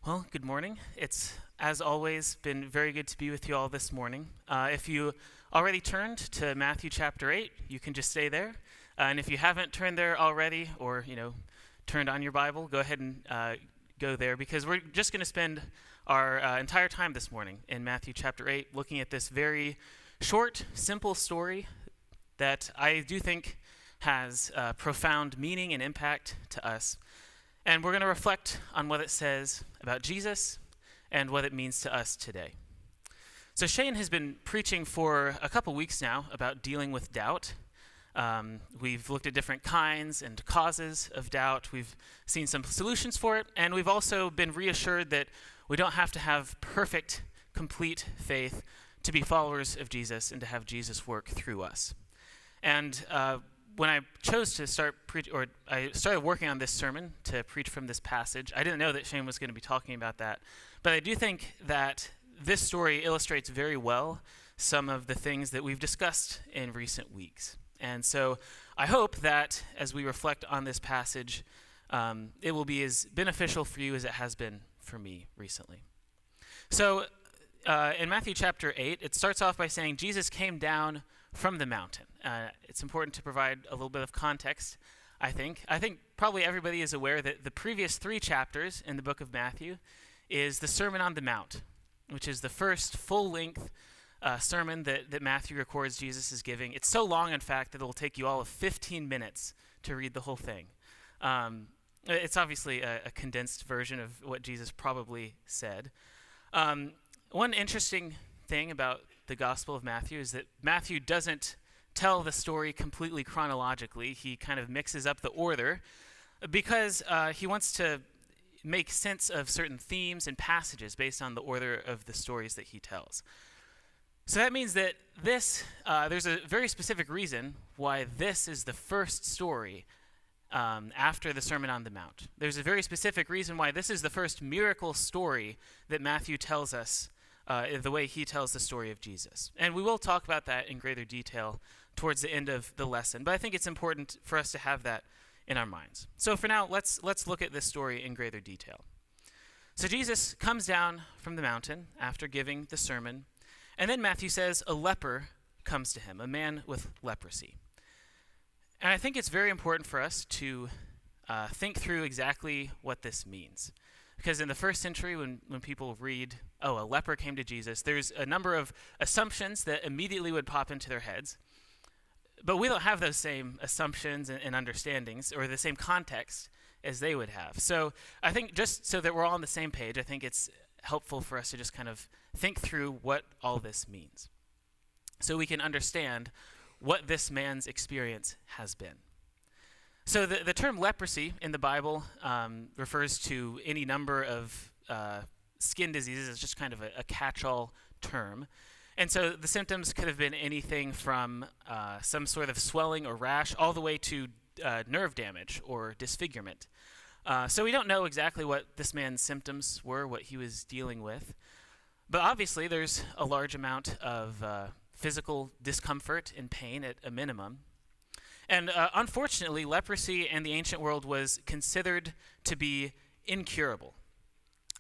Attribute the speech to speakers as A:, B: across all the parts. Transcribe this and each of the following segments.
A: Well, good morning. It's, as always, been very good to be with you all this morning. If you already turned to Matthew chapter 8, you can just stay there. And if you haven't turned there already, or, turned on your Bible, go ahead and go there, because we're just going to spend our entire time this morning in Matthew chapter 8 looking at this very short, simple story that I do think has profound meaning and impact to us. And we're going to reflect on what it says about Jesus and what it means to us today. So Shane has been preaching for a couple weeks now about dealing with doubt. We've looked at different kinds and causes of doubt. We've seen some solutions for it, and we've also been reassured that we don't have to have perfect, complete faith to be followers of Jesus and to have Jesus work through us. And when I chose to I started working on this sermon to preach from this passage, I didn't know that Shane was going to be talking about that. But I do think that this story illustrates very well some of the things that we've discussed in recent weeks. And so I hope that as we reflect on this passage, it will be as beneficial for you as it has been for me recently. So in Matthew chapter 8, it starts off by saying Jesus came down from the mountain. It's important to provide a little bit of context, I think. I think probably everybody is aware that the previous 3 chapters in the book of Matthew is the Sermon on the Mount, which is the first full-length sermon that Matthew records Jesus is giving. It's so long, in fact, that it will take you all of 15 minutes to read the whole thing. It's obviously a condensed version of what Jesus probably said. One interesting thing about the Gospel of Matthew is that Matthew doesn't tell the story completely chronologically. He kind of mixes up the order because he wants to make sense of certain themes and passages based on the order of the stories that he tells. So that means that there's a very specific reason why this is the first story after the Sermon on the Mount. There's a very specific reason why this is the first miracle story that Matthew tells us, the way he tells the story of Jesus. And we will talk about that in greater detail towards the end of the lesson, but I think it's important for us to have that in our minds. So for now, let's look at this story in greater detail. So Jesus comes down from the mountain after giving the sermon, and then Matthew says a leper comes to him, a man with leprosy. And I think it's very important for us to think through exactly what this means. Because in the first century, when people read, a leper came to Jesus, there's a number of assumptions that immediately would pop into their heads. But we don't have those same assumptions and understandings or the same context as they would have. So I think just so that we're all on the same page, I think it's helpful for us to just kind of think through what all this means so we can understand what this man's experience has been. So the term leprosy in the Bible refers to any number of skin diseases. It's just kind of a catch-all term. And so the symptoms could have been anything from some sort of swelling or rash all the way to nerve damage or disfigurement. So we don't know exactly what this man's symptoms were, what he was dealing with. But obviously there's a large amount of physical discomfort and pain at a minimum. And unfortunately, leprosy in the ancient world was considered to be incurable.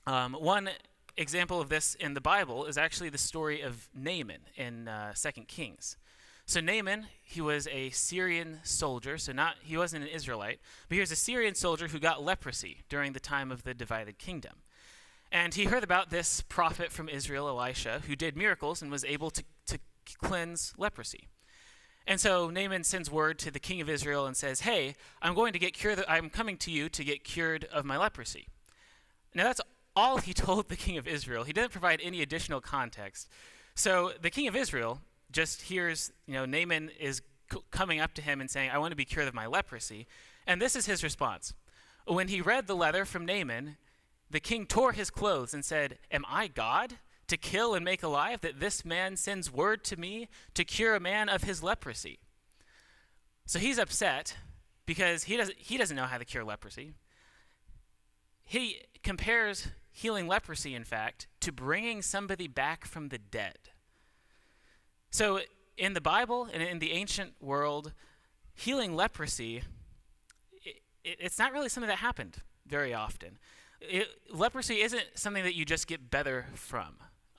A: One example of this in the Bible is actually the story of Naaman in 2 Kings. So Naaman, he was a Syrian soldier, he wasn't an Israelite, but he was a Syrian soldier who got leprosy during the time of the divided kingdom. And he heard about this prophet from Israel, Elisha, who did miracles and was able to cleanse leprosy. And so Naaman sends word to the king of Israel and says, "Hey, I'm coming to you to get cured of my leprosy." Now that's all he told the king of Israel. He didn't provide any additional context. So the king of Israel just hears, Naaman is coming up to him and saying, "I want to be cured of my leprosy." And this is his response. When he read the letter from Naaman, the king tore his clothes and said, "Am I God to kill and make alive, that this man sends word to me to cure a man of his leprosy?" So he's upset because he doesn't know how to cure leprosy. He compares healing leprosy, in fact, to bringing somebody back from the dead. So in the Bible and in the ancient world, healing leprosy, it's not really something that happened very often. Leprosy isn't something that you just get better from.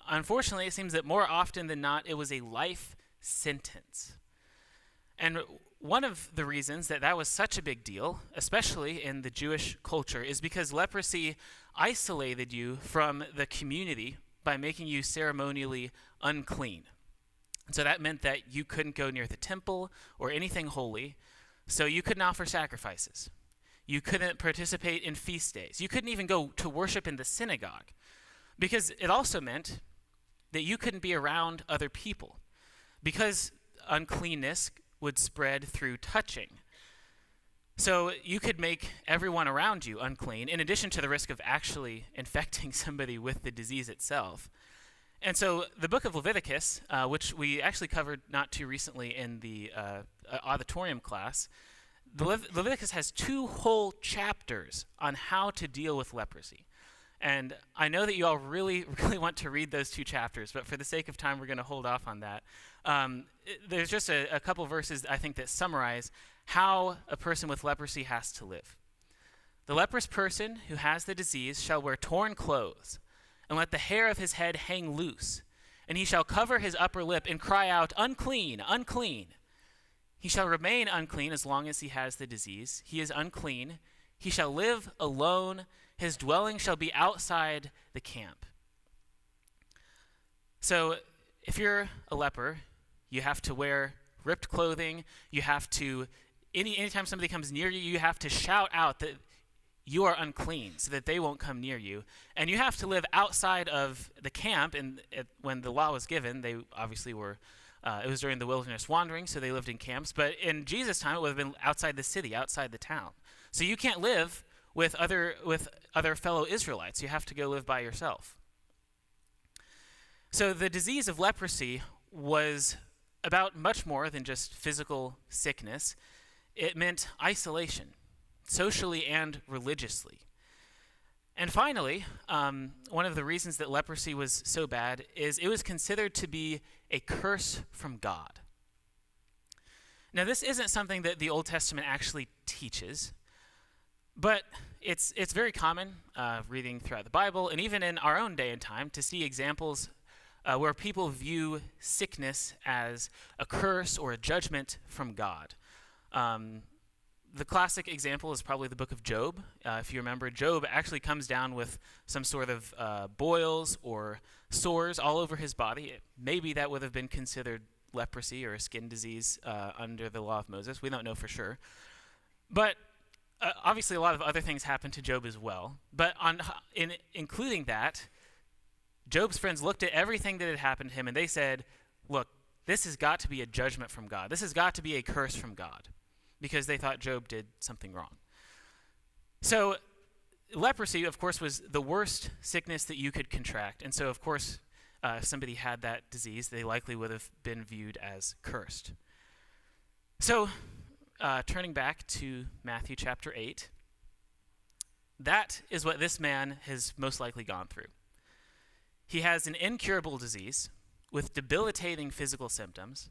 A: Unfortunately, it seems that more often than not, it was a life sentence. And one of the reasons that that was such a big deal, especially in the Jewish culture, is because leprosy isolated you from the community by making you ceremonially unclean. So that meant that you couldn't go near the temple or anything holy, so you couldn't offer sacrifices. You couldn't participate in feast days. You couldn't even go to worship in the synagogue, because it also meant that you couldn't be around other people, because uncleanness would spread through touching. So you could make everyone around you unclean, in addition to the risk of actually infecting somebody with the disease itself. And so the book of Leviticus, which we actually covered not too recently in the auditorium class, Leviticus has 2 whole chapters on how to deal with leprosy. And I know that you all really, really want to read those 2 chapters, but for the sake of time, we're going to hold off on that. There's just a couple verses, I think, that summarize how a person with leprosy has to live. The leprous person who has the disease shall wear torn clothes, and let the hair of his head hang loose, and he shall cover his upper lip and cry out, "Unclean, unclean." He shall remain unclean as long as he has the disease. He is unclean. He shall live alone. His dwelling shall be outside the camp. So if you're a leper, you have to wear ripped clothing. You have to, anytime somebody comes near you, you have to shout out that you are unclean so that they won't come near you. And you have to live outside of the camp. And when the law was given, they obviously were, it was during the wilderness wandering, so they lived in camps. But in Jesus' time, it would have been outside the city, outside the town. So you can't live with other fellow Israelites. You have to go live by yourself. So the disease of leprosy was about much more than just physical sickness. It meant isolation, socially and religiously. And finally, one of the reasons that leprosy was so bad is it was considered to be a curse from God. Now, this isn't something that the Old Testament actually teaches, but it's very common reading throughout the Bible, and even in our own day and time, to see examples where people view sickness as a curse or a judgment from God. The classic example is probably the book of Job. If you remember, Job actually comes down with some sort of boils or sores all over his body. Maybe that would have been considered leprosy or a skin disease under the law of Moses. We don't know for sure. But obviously a lot of other things happened to Job as well. But in including that, Job's friends looked at everything that had happened to him and they said, look, this has got to be a judgment from God. This has got to be a curse from God, because they thought Job did something wrong. So leprosy, of course, was the worst sickness that you could contract. And so, of course, if somebody had that disease, they likely would have been viewed as cursed. So turning back to Matthew chapter 8, that is what this man has most likely gone through. He has an incurable disease with debilitating physical symptoms,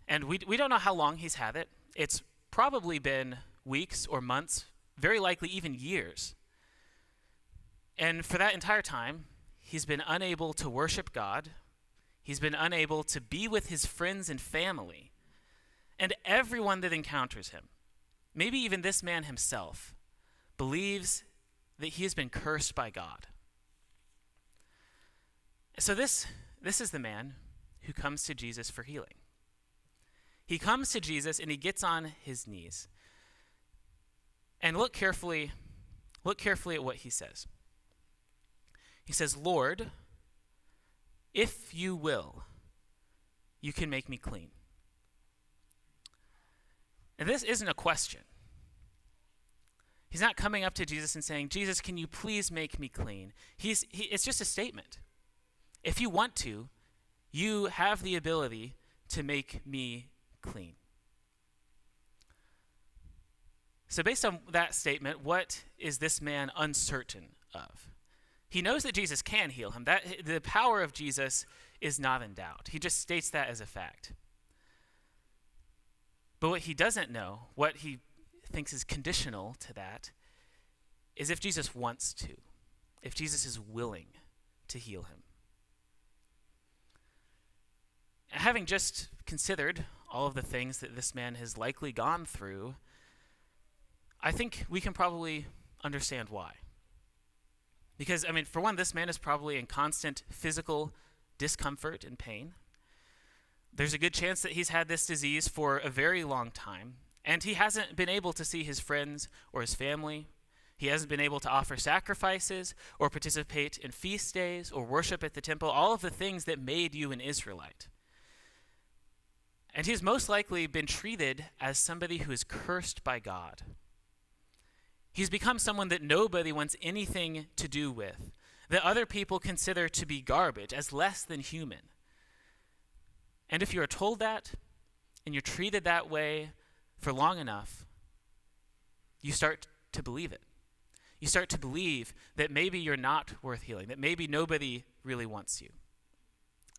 A: and we don't know how long he's had it. It's probably been weeks or months, very likely even years. And for that entire time, he's been unable to worship God. He's been unable to be with his friends and family. And everyone that encounters him, maybe even this man himself, believes that he has been cursed by God. So this is the man who comes to Jesus for healing. He comes to Jesus and he gets on his knees. And look carefully at what he says. He says, "Lord, if you will, you can make me clean." And this isn't a question. He's not coming up to Jesus and saying, "Jesus, can you please make me clean?" It's just a statement. If you want to, you have the ability to make me clean. So based on that statement, what is this man uncertain of? He knows that Jesus can heal him. That the power of Jesus is not in doubt. He just states that as a fact. But what he doesn't know, what he thinks is conditional to that, is if Jesus wants to, if Jesus is willing to heal him. Having just considered all of the things that this man has likely gone through, I think we can probably understand why. Because, for one, this man is probably in constant physical discomfort and pain. There's a good chance that he's had this disease for a very long time, and he hasn't been able to see his friends or his family. He hasn't been able to offer sacrifices or participate in feast days or worship at the temple, all of the things that made you an Israelite. And he's most likely been treated as somebody who is cursed by God. He's become someone that nobody wants anything to do with, that other people consider to be garbage, as less than human. And if you are told that, and you're treated that way for long enough, you start to believe it. You start to believe that maybe you're not worth healing, that maybe nobody really wants you.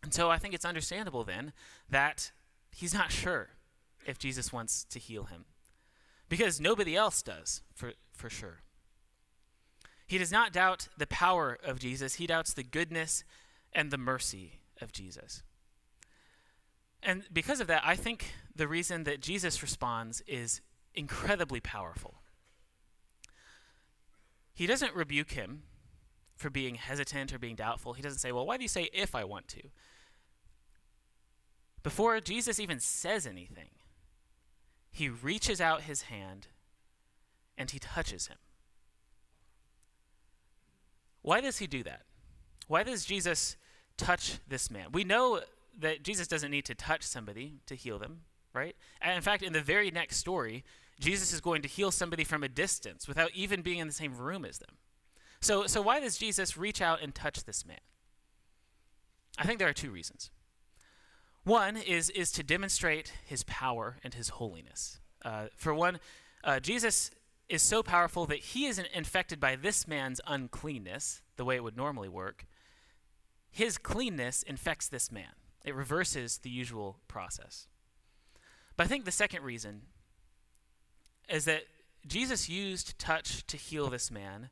A: And so I think it's understandable then that he's not sure if Jesus wants to heal him, because nobody else does, for sure. He does not doubt the power of Jesus. He doubts the goodness and the mercy of Jesus. And because of that, I think the reason that Jesus responds is incredibly powerful. He doesn't rebuke him for being hesitant or being doubtful. He doesn't say, well, why do you say if I want to? Before Jesus even says anything, he reaches out his hand and he touches him. Why does he do that? Why does Jesus touch this man? We know that Jesus doesn't need to touch somebody to heal them, right? And in fact, in the very next story, Jesus is going to heal somebody from a distance without even being in the same room as them. So why does Jesus reach out and touch this man? I think there are two reasons. One is to demonstrate his power and his holiness. For one, Jesus is so powerful that he isn't infected by this man's uncleanness, the way it would normally work. His cleanness infects this man. It reverses the usual process. But I think the second reason is that Jesus used touch to heal this man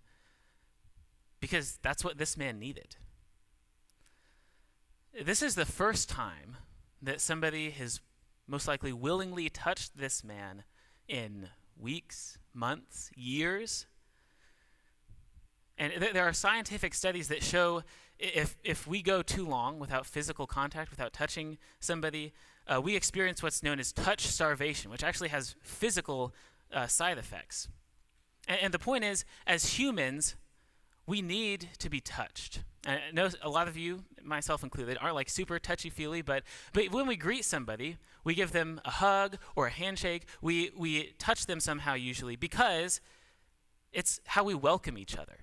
A: because that's what this man needed. This is the first time that somebody has most likely willingly touched this man in weeks, months, years. And there are scientific studies that show if we go too long without physical contact, without touching somebody, we experience what's known as touch starvation, which actually has physical side effects. And the point is, as humans, we need to be touched. And I know a lot of you, myself included, aren't like super touchy-feely, but when we greet somebody, we give them a hug or a handshake. We touch them somehow usually because it's how we welcome each other.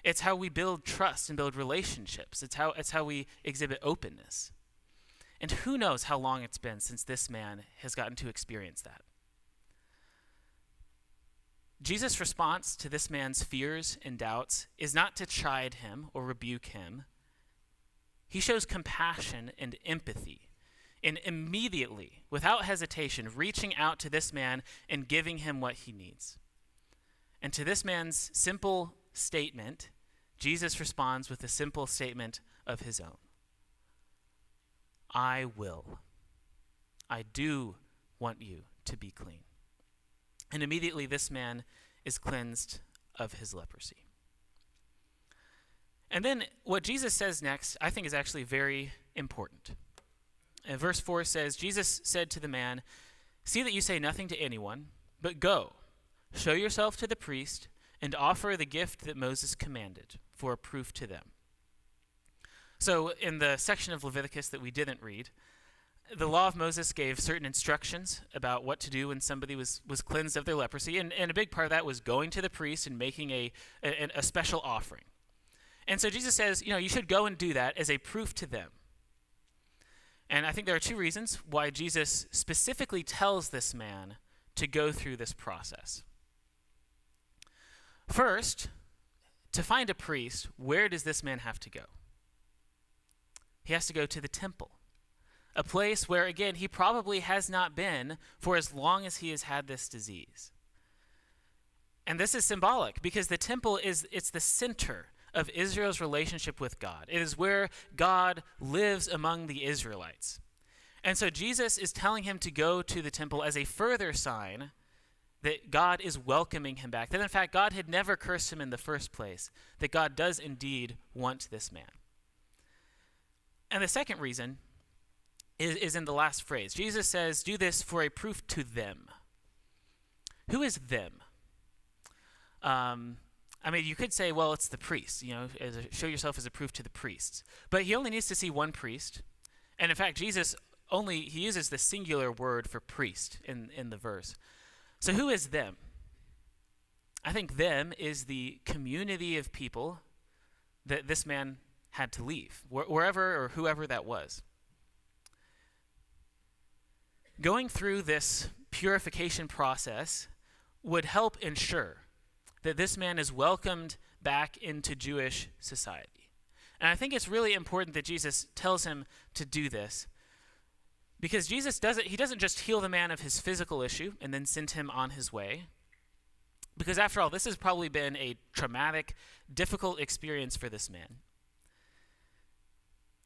A: It's how we build trust and build relationships. It's how we exhibit openness. And who knows how long it's been since this man has gotten to experience that. Jesus' response to this man's fears and doubts is not to chide him or rebuke him. He shows compassion and empathy in immediately, without hesitation, reaching out to this man and giving him what he needs. And to this man's simple statement, Jesus responds with a simple statement of his own. I will. I do want you to be clean. And immediately this man is cleansed of his leprosy. And then what Jesus says next, I think, is actually very important. And verse 4 says, Jesus said to the man, "See that you say nothing to anyone, but go, show yourself to the priest, and offer the gift that Moses commanded for a proof to them." So in the section of Leviticus that we didn't read, the law of Moses gave certain instructions about what to do when somebody was cleansed of their leprosy, and a big part of that was going to the priest and making a special offering. And so Jesus says, you should go and do that as a proof to them. And I think there are two reasons why Jesus specifically tells this man to go through this process. First, to find a priest, where does this man have to go? He has to go to the temple, a place where, again, he probably has not been for as long as he has had this disease. And this is symbolic because the temple it's the center of Israel's relationship with God. It is where God lives among the Israelites. And so Jesus is telling him to go to the temple as a further sign that God is welcoming him back. That in fact, God had never cursed him in the first place. That God does indeed want this man. And the second reason is in the last phrase. Jesus says, do this for a proof to them. Who is them? You could say, well, it's the priests. Show yourself as a proof to the priests. But he only needs to see one priest. And in fact, Jesus he uses the singular word for priest in the verse. So who is them? I think them is the community of people that this man had to leave, wherever or whoever that was. Going through this purification process would help ensure that this man is welcomed back into Jewish society. And I think it's really important that Jesus tells him to do this, because Jesus doesn't just heal the man of his physical issue and then send him on his way. Because after all, this has probably been a traumatic, difficult experience for this man.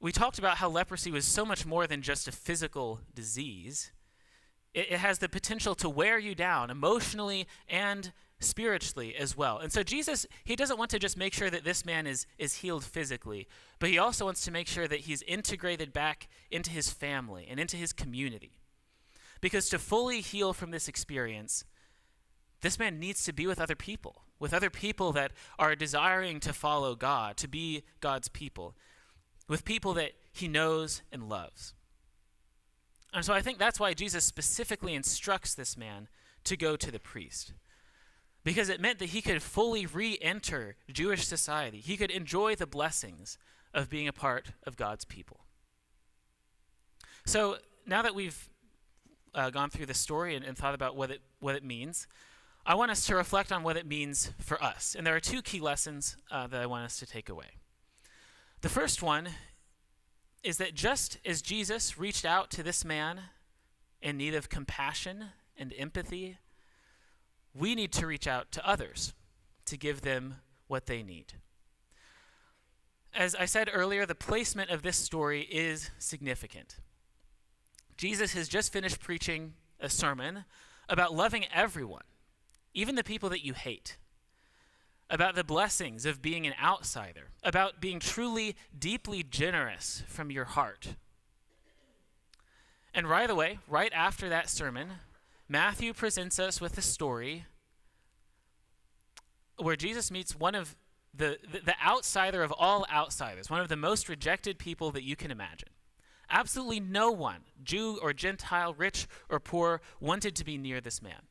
A: We talked about how leprosy was so much more than just a physical disease. It has the potential to wear you down emotionally and spiritually as well. And so Jesus, he doesn't want to just make sure that this man is healed physically, but he also wants to make sure that he's integrated back into his family and into his community. Because to fully heal from this experience, this man needs to be with other people that are desiring to follow God, to be God's people, with people that he knows and loves. And so I think that's why Jesus specifically instructs this man to go to the priest. Because it meant that he could fully re-enter Jewish society. He could enjoy the blessings of being a part of God's people. So now that we've gone through the story and thought about what it means, I want us to reflect on what it means for us. And there are two key lessons that I want us to take away. The first one is that just as Jesus reached out to this man in need of compassion and empathy, we need to reach out to others to give them what they need. As I said earlier, the placement of this story is significant. Jesus has just finished preaching a sermon about loving everyone, even the people that you hate, about the blessings of being an outsider, about being truly, deeply generous from your heart. And right away, right after that sermon, Matthew presents us with a story where Jesus meets one of the outsider of all outsiders, one of the most rejected people that you can imagine. Absolutely no one, Jew or Gentile, rich or poor, wanted to be near this man.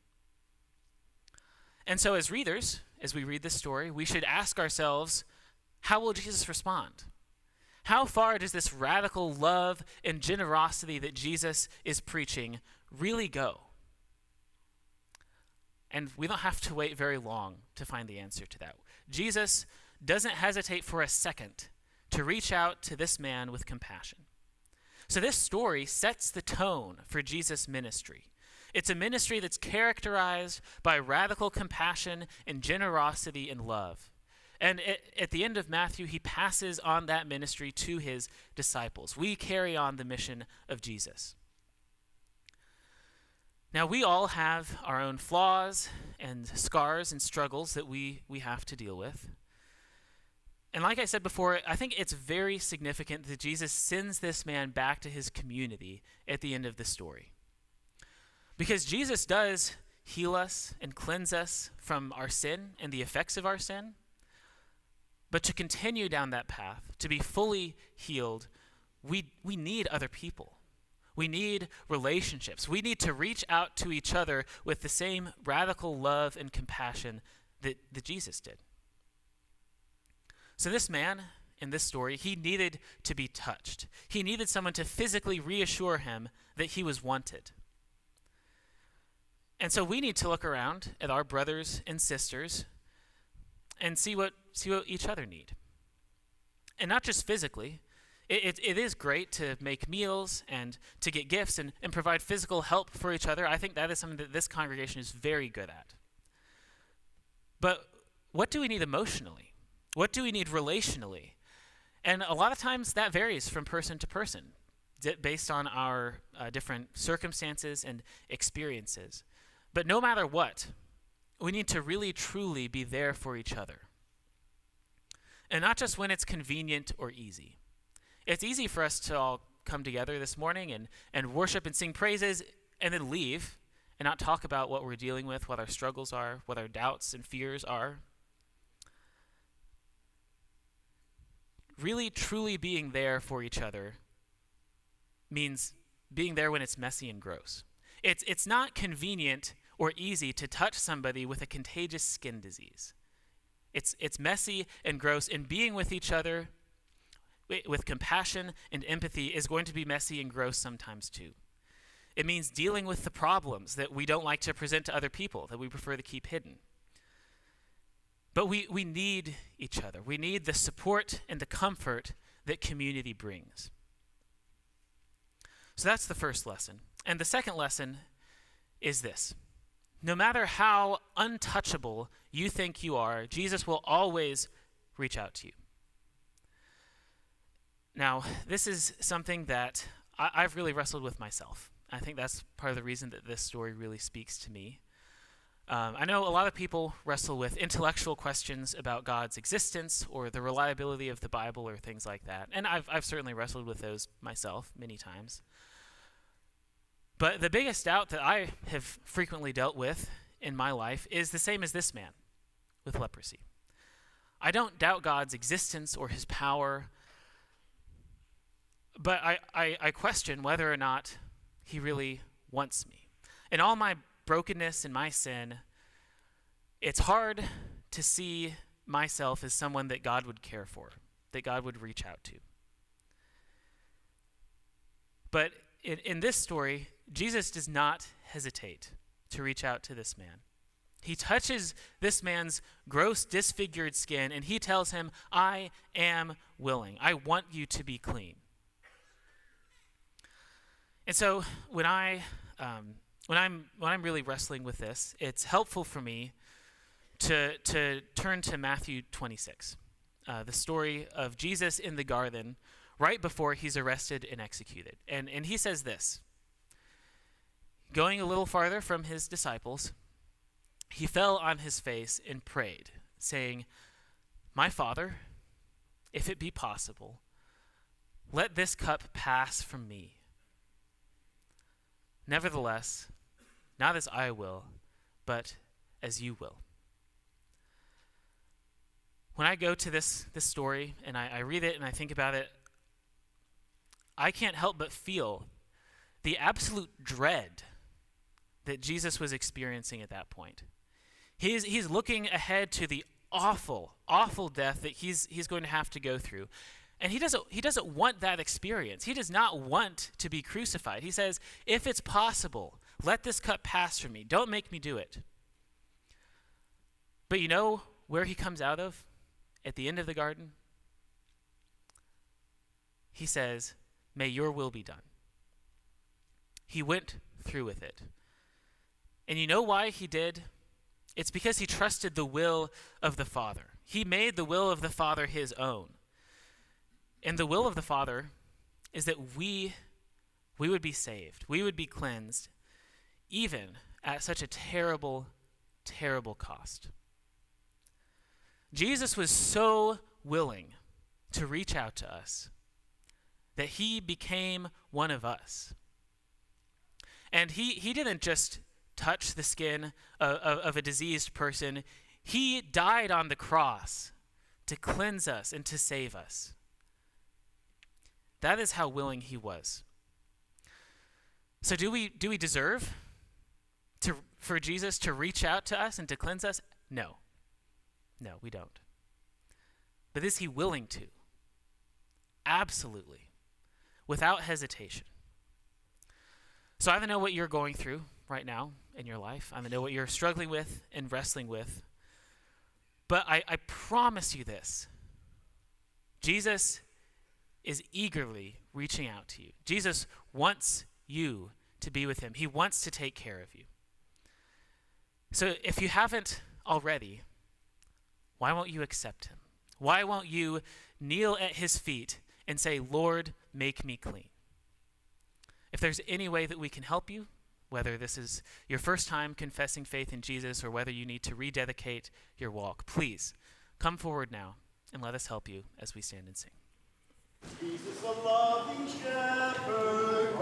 A: And so as readers, as we read this story, we should ask ourselves, how will Jesus respond? How far does this radical love and generosity that Jesus is preaching really go? And we don't have to wait very long to find the answer to that. Jesus doesn't hesitate for a second to reach out to this man with compassion. So this story sets the tone for Jesus' ministry. It's a ministry that's characterized by radical compassion and generosity and love. And at the end of Matthew, he passes on that ministry to his disciples. We carry on the mission of Jesus. Now, we all have our own flaws and scars and struggles that we have to deal with. And like I said before, I think it's very significant that Jesus sends this man back to his community at the end of the story. Because Jesus does heal us and cleanse us from our sin and the effects of our sin. But to continue down that path, to be fully healed, we need other people. We need relationships. We need to reach out to each other with the same radical love and compassion that Jesus did. So this man in this story, he needed to be touched. He needed someone to physically reassure him that he was wanted. And so we need to look around at our brothers and sisters and see what each other need. And not just physically. It is great to make meals and to get gifts and provide physical help for each other. I think that is something that this congregation is very good at. But what do we need emotionally? What do we need relationally? And a lot of times that varies from person to person based on our different circumstances and experiences. But no matter what, we need to really truly be there for each other. And not just when it's convenient or easy. It's easy for us to all come together this morning and worship and sing praises and then leave and not talk about what we're dealing with, what our struggles are, what our doubts and fears are. Really, truly being there for each other means being there when it's messy and gross. It's not convenient or easy to touch somebody with a contagious skin disease. It's messy and gross, and being with each other with compassion and empathy is going to be messy and gross sometimes too. It means dealing with the problems that we don't like to present to other people, that we prefer to keep hidden. But we need each other. We need the support and the comfort that community brings. So that's the first lesson. And the second lesson is this. No matter how untouchable you think you are, Jesus will always reach out to you. Now, this is something that I've really wrestled with myself. I think that's part of the reason that this story really speaks to me. I know a lot of people wrestle with intellectual questions about God's existence or the reliability of the Bible or things like that. And I've certainly wrestled with those myself many times. But the biggest doubt that I have frequently dealt with in my life is the same as this man with leprosy. I don't doubt God's existence or his power, but I question whether or not he really wants me. In all my brokenness and my sin, it's hard to see myself as someone that God would care for, that God would reach out to. But in this story, Jesus does not hesitate to reach out to this man. He touches this man's gross, disfigured skin, and he tells him, I am willing. I want you to be clean. And so when I'm really wrestling with this, it's helpful for me to turn to Matthew 26, the story of Jesus in the garden right before he's arrested and executed. And he says this, going a little farther from his disciples, he fell on his face and prayed, saying, My Father, if it be possible, let this cup pass from me. Nevertheless, not as I will, but as you will. When I go to this story and I read it and I think about it, I can't help but feel the absolute dread that Jesus was experiencing at that point. He's looking ahead to the awful, awful death that he's going to have to go through. And he doesn't want that experience. He does not want to be crucified. He says, if it's possible, let this cup pass from me. Don't make me do it. But you know where he comes out of at the end of the garden? He says, may your will be done. He went through with it. And you know why he did? It's because he trusted the will of the Father. He made the will of the Father his own. And the will of the Father is that we would be saved. We would be cleansed, even at such a terrible, terrible cost. Jesus was so willing to reach out to us that he became one of us. And he didn't just touch the skin of a diseased person. He died on the cross to cleanse us and to save us. That is how willing he was. So do we deserve for Jesus to reach out to us and to cleanse us? No. No, we don't. But is he willing to? Absolutely. Without hesitation. So I don't know what you're going through right now in your life. I don't know what you're struggling with and wrestling with. But I promise you this. Jesus is eagerly reaching out to you. Jesus wants you to be with him. He wants to take care of you. So if you haven't already, why won't you accept him? Why won't you kneel at his feet and say, Lord, make me clean? If there's any way that we can help you, whether this is your first time confessing faith in Jesus or whether you need to rededicate your walk, please come forward now and let us help you as we stand and sing.
B: Jesus, a loving shepherd,